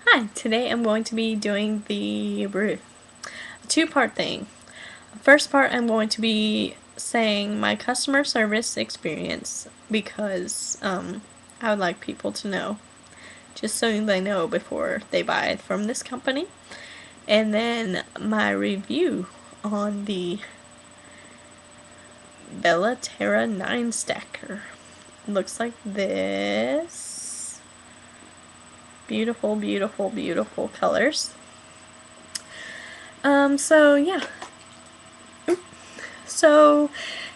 Hi, today I'm going to be doing the two-part thing. First part, I'm going to be saying my customer service experience because I would like people to know, just so they know before they buy it from this company. And then my review on the Terra 9 stacker. Looks like this. Beautiful, beautiful, beautiful colors. So yeah. So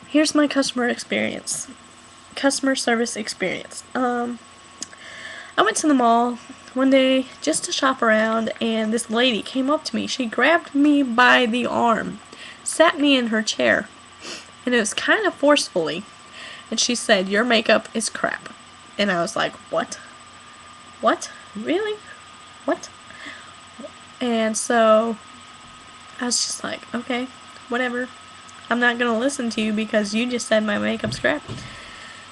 here's my customer service experience. I went to the mall one day just to shop around, and this lady came up to me. She grabbed me by the arm, sat me in her chair, and it was kind of forcefully. And she said, "Your makeup is crap." And I was like, "What? What? Really? What?" And so I was just like, "Okay, whatever. I'm not gonna listen to you because you just said my makeup's crap."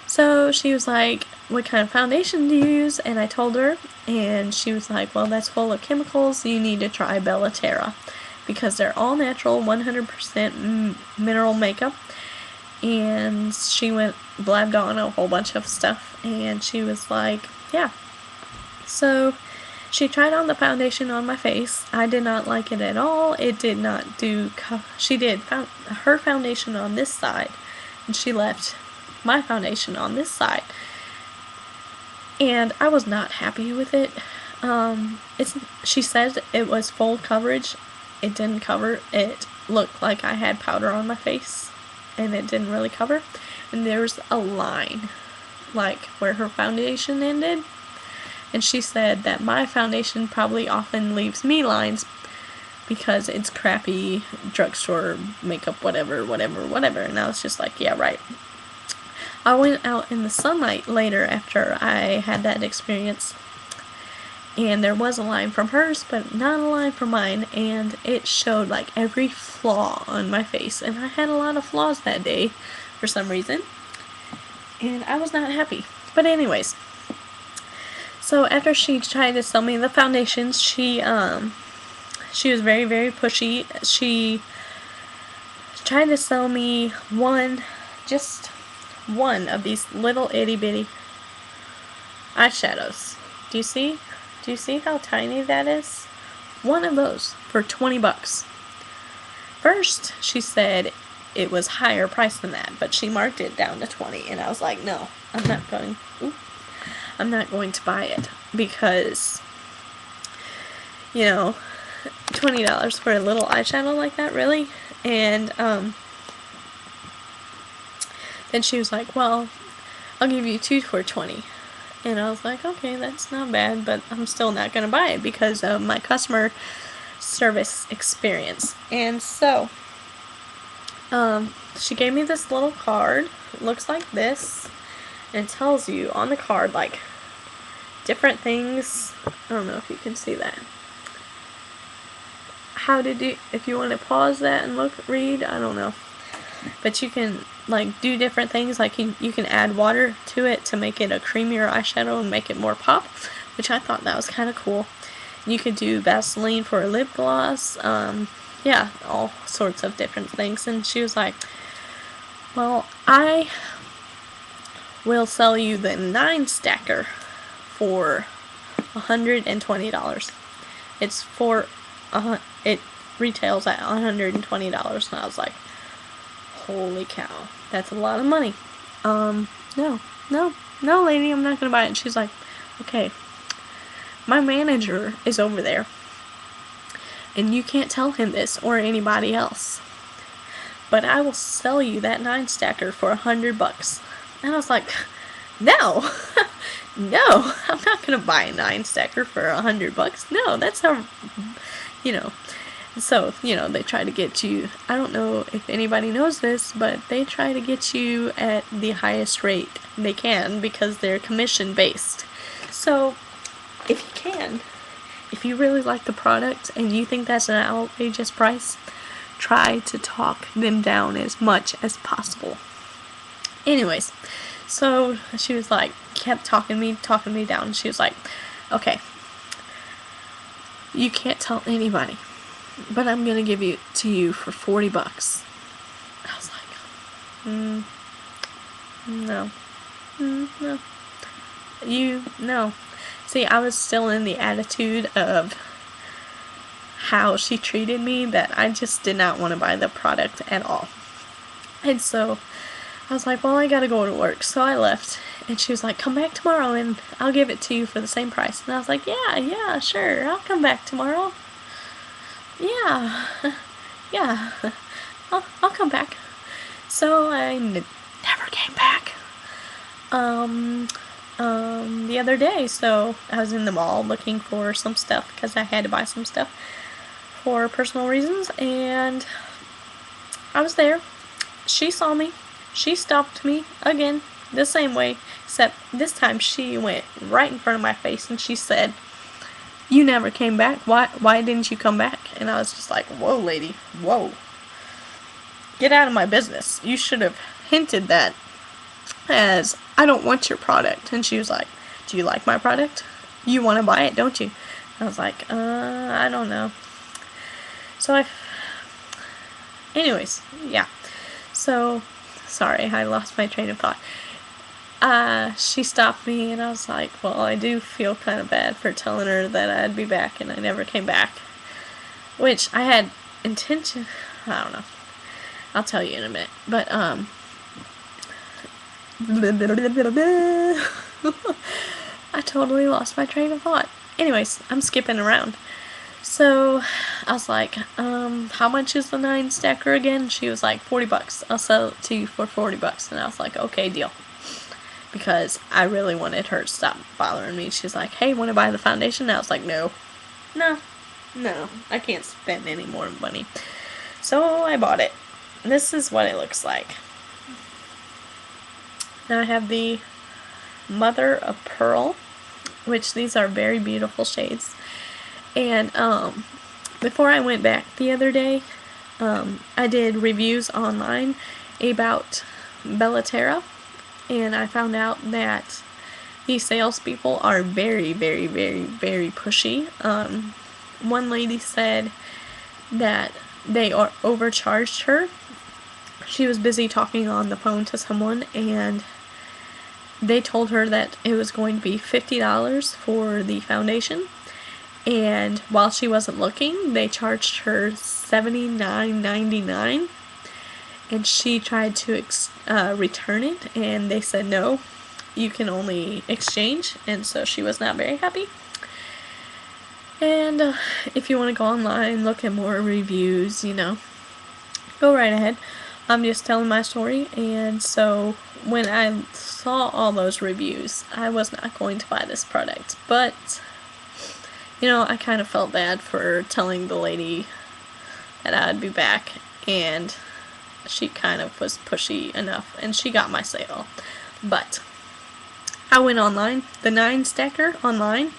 So she was like, "What kind of foundation do you use?" And I told her, and she was like, "Well, that's full of chemicals. You need to try Terra because they're all natural, 100% mineral makeup." And she blabbed on a whole bunch of stuff, and she was like, "Yeah." So she tried on the foundation on my face. I did not like it at all. It did not do. She did her foundation on this side, and she left my foundation on this side, and I was not happy with it. She said it was full coverage. It didn't cover. It looked like I had powder on my face, and it didn't really cover. And there's a line, like where her foundation ended. And she said that my foundation probably often leaves me lines because it's crappy drugstore makeup, whatever, whatever, whatever. And I was just like, yeah, right. I went out in the sunlight later after I had that experience, and there was a line from hers, but not a line from mine, and it showed like every flaw on my face, and I had a lot of flaws that day for some reason, and I was not happy. But anyways, so after she tried to sell me the foundations, she was very, very pushy. She tried to sell me just one of these little itty bitty eyeshadows. Do you see? Do you see how tiny that is? One of those for 20 bucks. First, she said it was higher price than that, but she marked it down to 20, and I was like, no, I'm not going to buy it because, you know, $20 for a little eyeshadow like that, really? And then she was like, "Well, I'll give you two for 20." And I was like, "Okay, that's not bad, but I'm still not gonna buy it because of my customer service experience." And so she gave me this little card. It looks like this, and it tells you on the card like different things. I don't know if you can see that. How to do, if you want to pause that and read, I don't know. But you can like do different things, like you can add water to it to make it a creamier eyeshadow and make it more pop, which I thought that was kind of cool. You could do Vaseline for a lip gloss, yeah, all sorts of different things. And she was like, "Well, I will sell you the 9 stacker for $120. It's for it retails at $120." And I was like, "Holy cow, that's a lot of money." No, no, no, lady, I'm not gonna buy it. And she's like, "Okay, my manager is over there, and you can't tell him this or anybody else, but I will sell you that 9 stacker for $100. And I was like, "No, no, I'm not gonna buy a 9 stacker for $100. No, that's how, you know." So, they try to get you, I don't know if anybody knows this, but they try to get you at the highest rate they can because they're commission based. So, if you really like the product and you think that's an outrageous price, try to talk them down as much as possible. Anyways, so she was like, kept talking me down. She was like, "Okay, You can't tell anybody, but I'm gonna give it to you for $40. I was like, no, no, no. See, I was still in the attitude of how she treated me that I just did not want to buy the product at all. And so I was like, well, I gotta go to work. So I left. And she was like, come back tomorrow and I'll give it to you for the same price. And I was like, yeah, sure. I'll come back tomorrow. Yeah, yeah. I'll come back. So I never came back. The other day, so I was in the mall looking for some stuff because I had to buy some stuff for personal reasons, and I was there. She saw me. She stopped me again, the same way, except this time she went right in front of my face and she said, you never came back. Why didn't you come back? And I was just like, whoa, lady, whoa. Get out of my business. You should have hinted that as, I don't want your product. And she was like, do you like my product? You want to buy it, don't you? I was like, I don't know. So anyways, yeah. So, sorry, I lost my train of thought. She stopped me and I was like, well, I do feel kind of bad for telling her that I'd be back and I never came back. Which I had intention, I don't know. I'll tell you in a minute. But, I totally lost my train of thought. Anyways, I'm skipping around. So, I was like, how much is the 9-stacker again? She was like, $40. I'll sell it to you for $40. And I was like, okay, deal. Because I really wanted her to stop bothering me. She's like, hey, want to buy the foundation? And I was like, no, I can't spend any more money. So I bought it. This is what it looks like. Now I have the Mother of Pearl, which these are very beautiful shades. And before I went back the other day, I did reviews online about Terra, and I found out that these salespeople are very, very, very, very pushy. One lady said that they overcharged her. She was busy talking on the phone to someone, and they told her that it was going to be $50 for the foundation. And while she wasn't looking, they charged her $79.99. And she tried to return it, and they said no, you can only exchange. And so she was not very happy. And if you want to go online, look at more reviews, go right ahead. I'm just telling my story. And so when I saw all those reviews, I was not going to buy this product. But I kind of felt bad for telling the lady that I'd be back, and she kind of was pushy enough, and she got my sale. But I went online. The 9-stacker online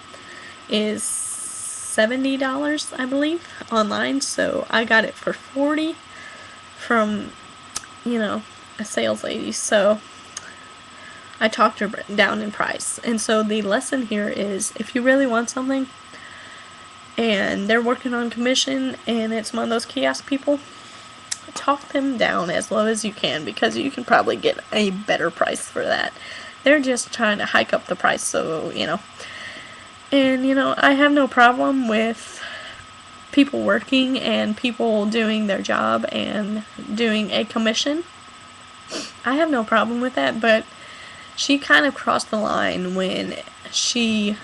is $70, I believe, online, so I got it for $40 from, a sales lady. So I talked her down in price. And so the lesson here is, if you really want something and they're working on commission and it's one of those kiosk people, talk them down as low as you can, because you can probably get a better price for that. They're just trying to hike up the price, so, And, I have no problem with people working and people doing their job and doing a commission. I have no problem with that, but she kind of crossed the line when she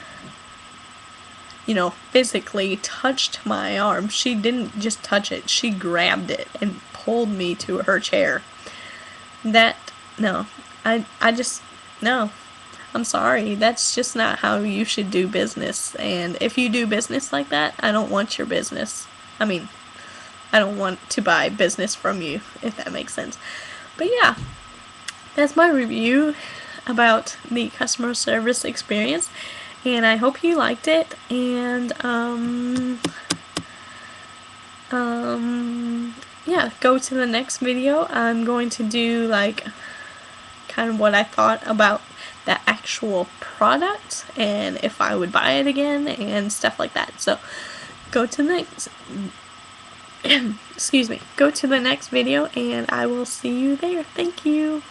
physically touched my arm. She didn't just touch it, she grabbed it and pulled me to her chair. No. No. I'm sorry, that's just not how you should do business. And if you do business like that, I don't want your business. I don't want to buy business from you, if that makes sense. But yeah, that's my review about the customer service experience. And I hope you liked it. And, yeah, go to the next video. I'm going to do, kind of what I thought about the actual product and if I would buy it again and stuff like that. So, go to the next excuse me, go to the next video and I will see you there. Thank you.